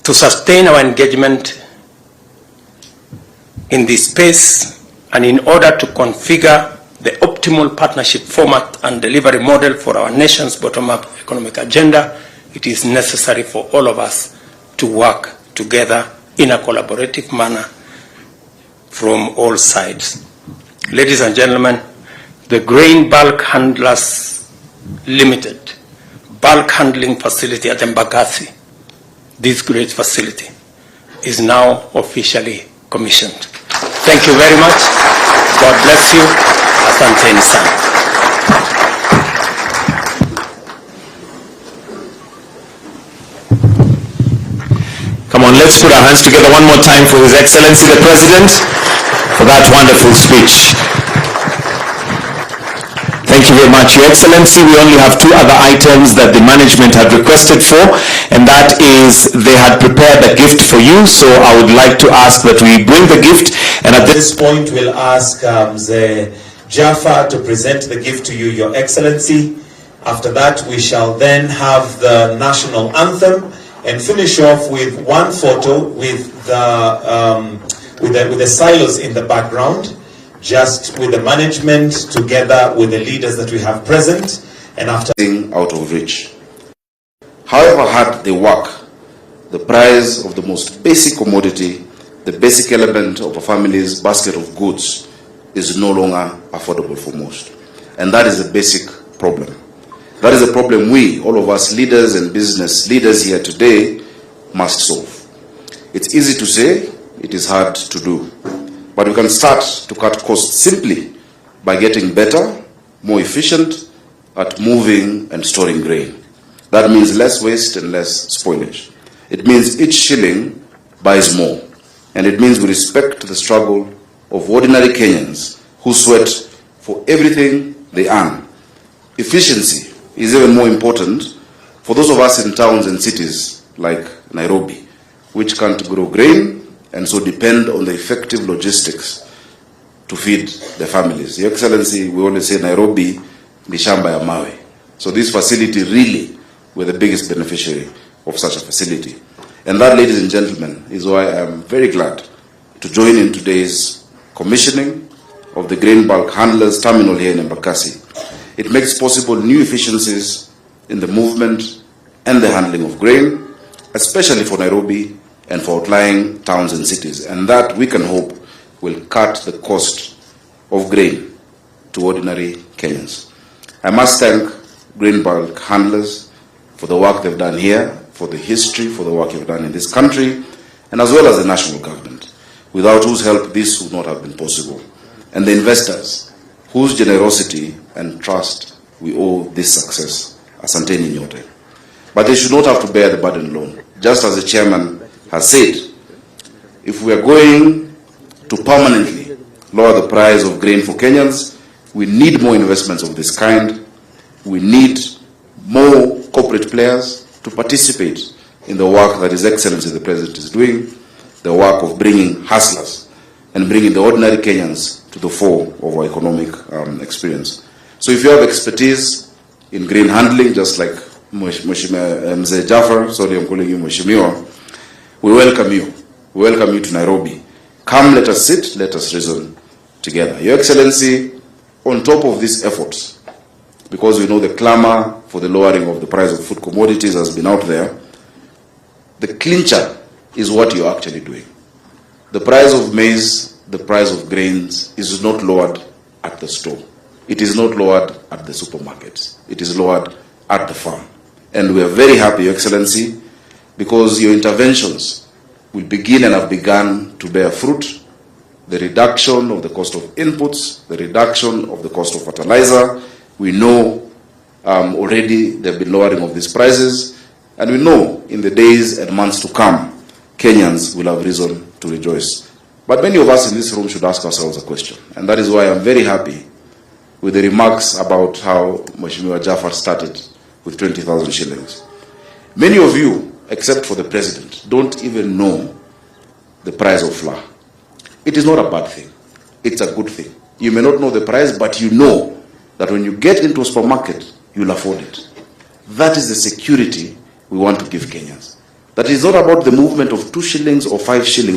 To sustain our engagement in this space and in order to configure the optimal partnership format and delivery model for our nation's bottom-up economic agenda, it is necessary for all of us to work together in a collaborative manner from all sides. Ladies and gentlemen, the Grain Bulk Handlers Limited bulk handling facility at Embakasi, this great facility, is now officially commissioned. Thank you very much. God bless you. Asanteni sana. Come on, let's put our hands together one more time for His Excellency the President for that wonderful speech. Thank you very much, Your Excellency. We only have two other items that the management had requested for, and that is they had prepared a gift for you, so I would like to ask that we bring the gift, and at this point we'll ask the Jaffa to present the gift to you, Your Excellency. After that, we shall then have the national anthem and finish off with one photo with the silos in the background, just with the management together with the leaders that we have present, and after out of reach. However hard they work, the price of the most basic commodity, the basic element of a family's basket of goods, is no longer affordable for most. And that is a basic problem. That is a problem we, all of us leaders and business leaders here today, must solve. It's easy to say, it is hard to do. But we can start to cut costs simply by getting better, more efficient at moving and storing grain. That means less waste and less spoilage. It means each shilling buys more. And it means we respect the struggle of ordinary Kenyans who sweat for everything they earn. Efficiency is even more important for those of us in towns and cities like Nairobi, which can't grow grain and so depend on the effective logistics to feed their families. Your Excellency, we always say Nairobi ni shamba ya mawe. So this facility really, we're the biggest beneficiary of such a facility. And that, ladies and gentlemen, is why I am very glad to join in today's commissioning of the Grain Bulk Handlers Terminal here in Embakasi. It makes possible new efficiencies in the movement and the handling of grain, especially for Nairobi and for outlying towns and cities. And that, we can hope, will cut the cost of grain to ordinary Kenyans. I must thank Grain Bulk Handlers for the work they've done here, for the history, for the work you've done in this country, and as well as the national government, without whose help this would not have been possible. And the investors, whose generosity and trust we owe this success. Asanteni nyote. But they should not have to bear the burden alone. Just as the chairman has said, if we are going to permanently lower the price of grain for Kenyans, we need more investments of this kind. We need more corporate players to participate in the work that His Excellency the President is doing, the work of bringing hustlers and bringing the ordinary Kenyans to the fore of our economic experience. So if you have expertise in grain handling, just like Mzee Jafar, sorry I'm calling you Mheshimiwa, we welcome you. We welcome you to Nairobi. Come, let us sit, let us reason together. Your Excellency, on top of these efforts, because we know the clamor for the lowering of the price of food commodities has been out there, the clincher is what you're actually doing. The price of maize, the price of grains is not lowered at the store. It is not lowered at the supermarkets. It is lowered at the farm. And we are very happy, Your Excellency, because your interventions will begin and have begun to bear fruit. The reduction of the cost of inputs, the reduction of the cost of fertilizer. We know already there have been lowering of these prices, and we know in the days and months to come, Kenyans will have reason to rejoice. But many of us in this room should ask ourselves a question, and that is why I'm very happy with the remarks about how Mheshimiwa Jafar started with 20,000 shillings. Many of you, except for the President, don't even know the price of flour. It is not a bad thing. It's a good thing. You may not know the price, but you know that when you get into a supermarket, you'll afford it. That is the security we want to give Kenyans. That is not about the movement of 2 shillings or 5 shillings.